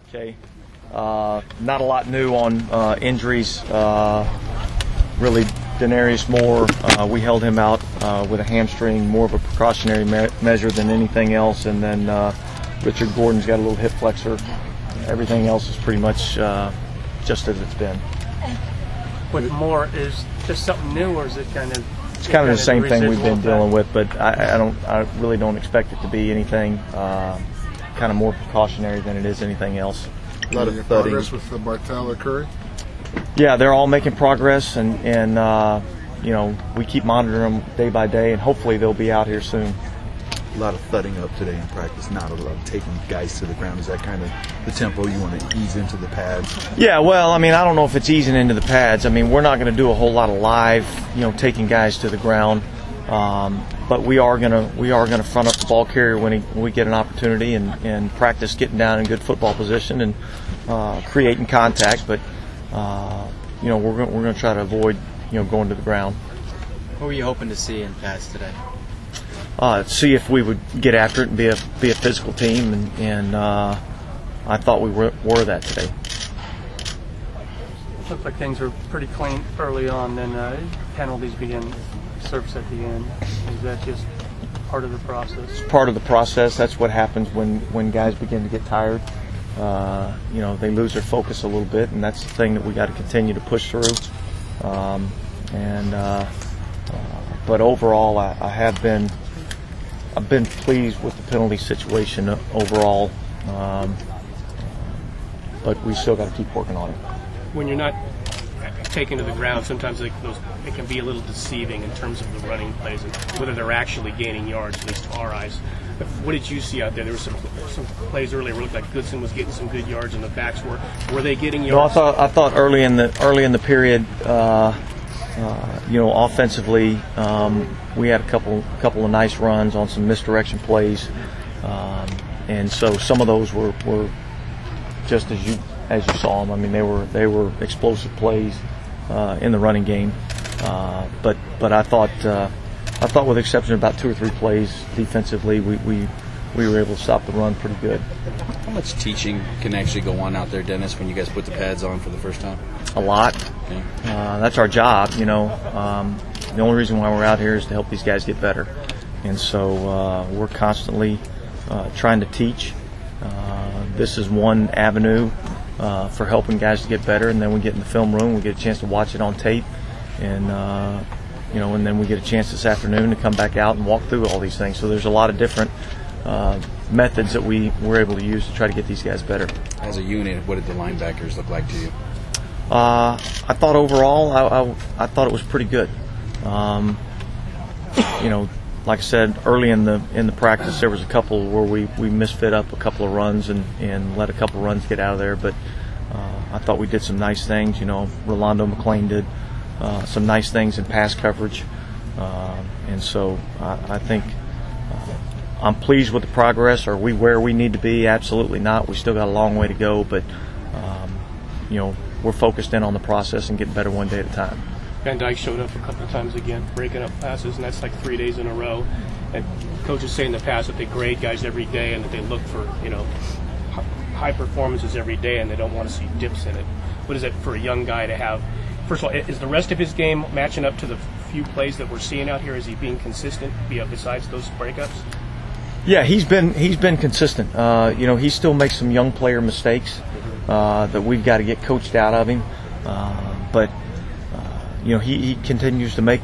Okay. Not a lot new on injuries. Really, Denarius Moore, we held him out with a hamstring, more of a precautionary measure than anything else. And then Richard Gordon's got a little hip flexor. Everything else is pretty much just as it's been. With Moore, is this something new, or is it kind of? It's kind of the same thing we've been dealing with, but I really don't expect it to be anything kind of more precautionary than it is anything else. A lot of progress with Bartel or Curry? Yeah, they're all making progress, and you know, we keep monitoring them day by day, and hopefully they'll be out here soon. A lot of thudding up today in practice, not a lot of taking guys to the ground. Is that kind of the tempo you want to ease into the pads? Yeah, well, I mean, I don't know if it's easing into the pads. I mean, we're not going to do a whole lot of live, you know, taking guys to the ground, but we are gonna front up the ball carrier when we get an opportunity and practice getting down in good football position and creating contact. But you know, we're gonna try to avoid, you know, going to the ground. What were you hoping to see in pads today? See if we would get after it and be a physical team, and I thought we were that today. Looked like things were pretty clean early on, then penalties began to surface at the end. Is that just part of the process? It's part of the process. That's what happens when guys begin to get tired. You know, they lose their focus a little bit, and that's the thing that we got to continue to push through. But overall, I've been pleased with the penalty situation overall, but we still got to keep working on it. When you're not taken to the ground, sometimes it can be a little deceiving in terms of the running plays and whether they're actually gaining yards, at least to our eyes. But what did you see out there? There were some plays earlier where it looked like Goodson was getting some good yards, and the backs were they getting yards? No, I thought early in the period, you know, offensively, we had a couple of nice runs on some misdirection plays, and so some of those were just as you saw them. I mean, they were explosive plays in the running game, but I thought with the exception of about 2 or 3 plays defensively, we were able to stop the run pretty good. How much teaching can actually go on out there, Dennis, when you guys put the pads on for the first time? A lot. Okay. That's our job, you know. The only reason why we're out here is to help these guys get better, and so we're constantly trying to teach. This is one avenue for helping guys to get better, and then we get in the film room, we get a chance to watch it on tape, and you know, and then we get a chance this afternoon to come back out and walk through all these things. So there's a lot of different methods that we were able to use to try to get these guys better. As a unit, what did the linebackers look like to you? I thought overall, I thought it was pretty good. You know, like I said, early in the practice, there was a couple where we misfit up a couple of runs and let a couple of runs get out of there. But I thought we did some nice things. You know, Rolando McClain did some nice things in pass coverage, and so I think I'm pleased with the progress. Are we where we need to be? Absolutely not. We still got a long way to go, but you know, we're focused in on the process and getting better one day at a time. Van Dyke showed up a couple of times again, breaking up passes, and that's like 3 days in a row. And coaches say in the past that they grade guys every day and that they look for, you know, high performances every day, and they don't want to see dips in it. What is it for a young guy to have? First of all, is the rest of his game matching up to the few plays that we're seeing out here? Is he being consistent besides those breakups? Yeah, he's been consistent. You know, he still makes some young player mistakes that we've got to get coached out of him, but you know, he continues to make,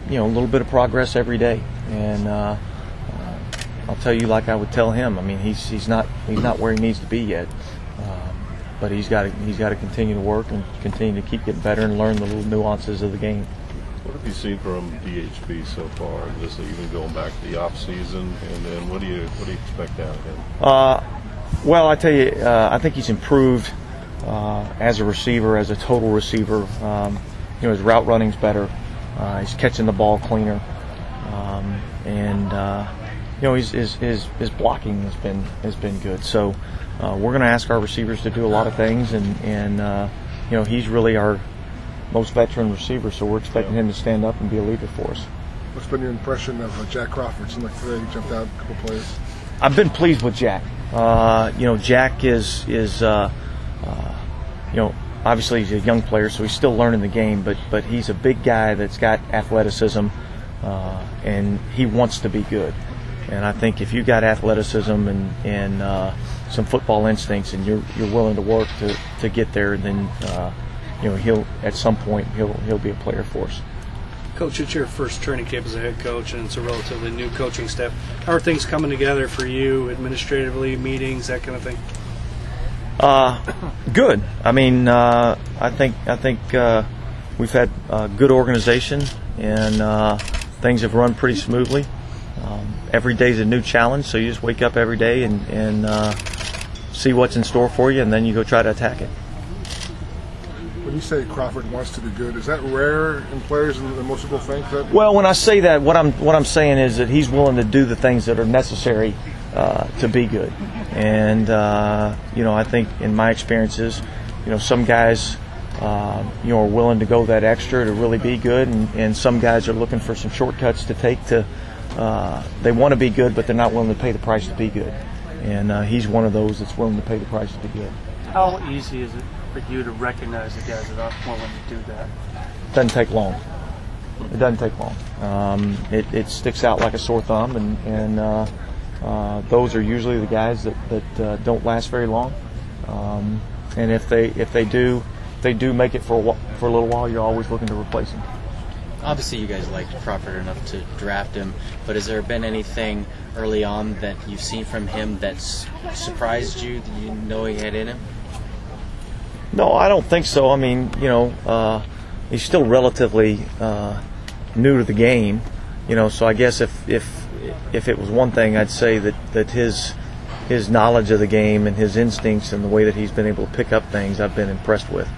you know, a little bit of progress every day, and I'll tell you, like I would tell him, I mean, he's not where he needs to be yet, but he's got to continue to work and continue to keep getting better and learn the little nuances of the game. What have you seen from DHB so far? Just even going back to the off season, and then what do you expect out of him? Well, I tell you, I think he's improved as a receiver, as a total receiver. You know, his route running's better. He's catching the ball cleaner, and you know, his blocking has been good. So we're going to ask our receivers to do a lot of things, and you know, he's really our most veteran receiver, so we're expecting him to stand up and be a leader for us. What's been your impression of Jack Crawford? Seemed like today he jumped out a couple plays. I've been pleased with Jack. Jack is obviously he's a young player, so he's still learning the game, but he's a big guy that's got athleticism, and he wants to be good. And I think if you got athleticism and some football instincts, and you're willing to work to get there, then he'll at some point he'll be a player for us. Coach, it's your first training camp as a head coach, and it's a relatively new coaching staff. How are things coming together for you, administratively, meetings, that kind of thing? Good. I mean, I think we've had good organization, and things have run pretty smoothly. Every day is a new challenge, so you just wake up every day and see what's in store for you, and then you go try to attack it. When you say Crawford wants to be good, is that rare in players, and most people think that? Well, when I say that, what I'm saying is that he's willing to do the things that are necessary to be good. And I think in my experiences, some guys are willing to go that extra to really be good, and some guys are looking for some shortcuts to take to. They want to be good, but they're not willing to pay the price to be good. And he's one of those that's willing to pay the price to be good. How easy is it for you to recognize the guys that aren't willing to do that? It doesn't take long. It doesn't take long. It sticks out like a sore thumb, and those are usually the guys that don't last very long. And if they do make it for a little while, you're always looking to replace them. Obviously, you guys liked Crawford enough to draft him, but has there been anything early on that you've seen from him that's surprised you, that you know he had in him? No, I don't think so. I mean, he's still relatively new to the game, so I guess if it was one thing, I'd say that his knowledge of the game and his instincts and the way that he's been able to pick up things, I've been impressed with.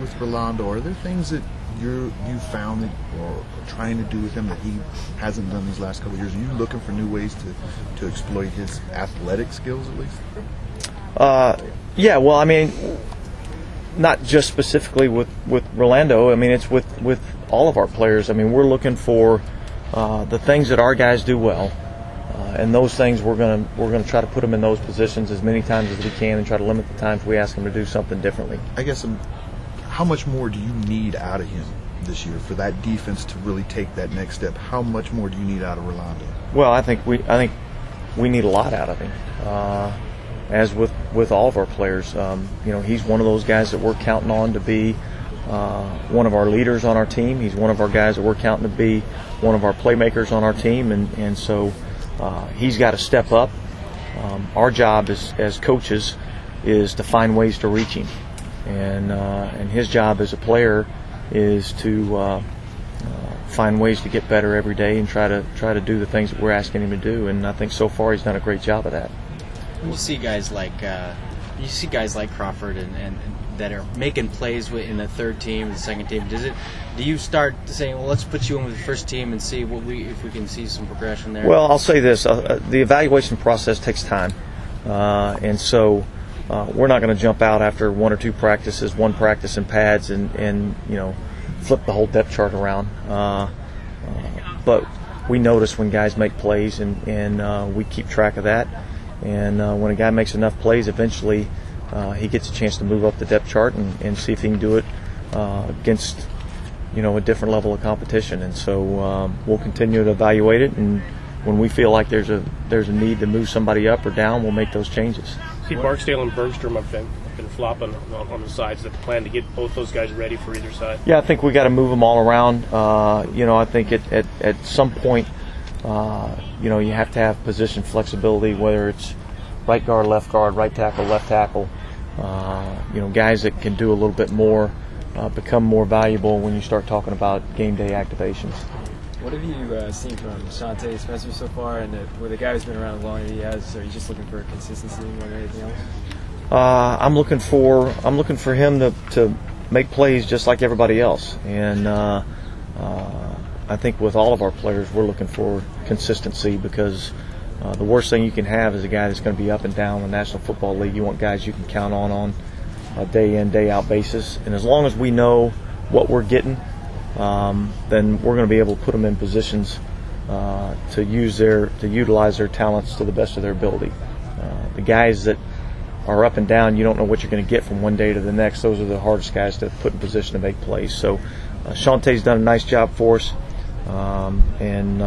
With Rolando, are there things that you found that or trying to do with him that he hasn't done these last couple of years? Are you looking for new ways to exploit his athletic skills at least? Yeah, well, I mean, not just specifically with Rolando. I mean, it's with all of our players. I mean, we're looking for the things that our guys do well, and those things we're gonna try to put them in those positions as many times as we can, and try to limit the times we ask them to do something differently. I guess how much more do you need out of him this year for that defense to really take that next step? How much more do you need out of Rolando? Well, I think we need a lot out of him. As with all of our players, he's one of those guys that we're counting on to be one of our leaders on our team. He's one of our guys that we're counting to be one of our playmakers on our team, and so he's got to step up. Our job as coaches is to find ways to reach him, and his job as a player is to find ways to get better every day and try to do the things that we're asking him to do. And I think so far he's done a great job of that. You see guys like Crawford and that are making plays in the third team, the second team. Do you start saying, well, let's put you in with the first team and see if we can see some progression there? Well, I'll say this: the evaluation process takes time, and so we're not going to jump out after one or two practices, one practice in pads, and flip the whole depth chart around. But we notice when guys make plays, and we keep track of that. And when a guy makes enough plays, eventually he gets a chance to move up the depth chart and see if he can do it against a different level of competition. And so we'll continue to evaluate it, and when we feel like there's a need to move somebody up or down, we'll make those changes. See, Barksdale and Bergstrom have been flopping on the sides. Is that the plan to get both those guys ready for either side? Yeah, I think we got to move them all around. I think at some point, you have to have position flexibility, whether it's right guard, right tackle, left tackle. Guys that can do a little bit more become more valuable when you start talking about game day activations. What have you seen from Shante Spencer so far, and with a guy who's been around as long as he has? Are you just looking for consistency more than anything else? I'm looking for him to make plays just like everybody else, and I think with all of our players, we're looking for consistency, because the worst thing you can have is a guy that's going to be up and down in the National Football League. You want guys you can count on a day in, day out basis, and as long as we know what we're getting, then we're going to be able to put them in positions to utilize their talents to the best of their ability. the guys that are up and down, you don't know what you're going to get from one day to the next. Those are the hardest guys to put in position to make plays. So Shantae's done a nice job for us, and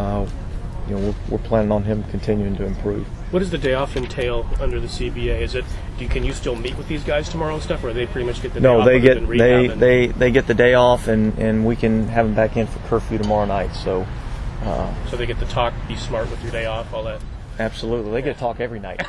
we're planning on him continuing to improve. What does the day off entail under the CBA? Is it can you still meet with these guys tomorrow and stuff, or they pretty much get the day off? No, they get the day off, and we can have them back in for curfew tomorrow night. So they get to talk, be smart with your day off, all that. Absolutely, they get to talk every night.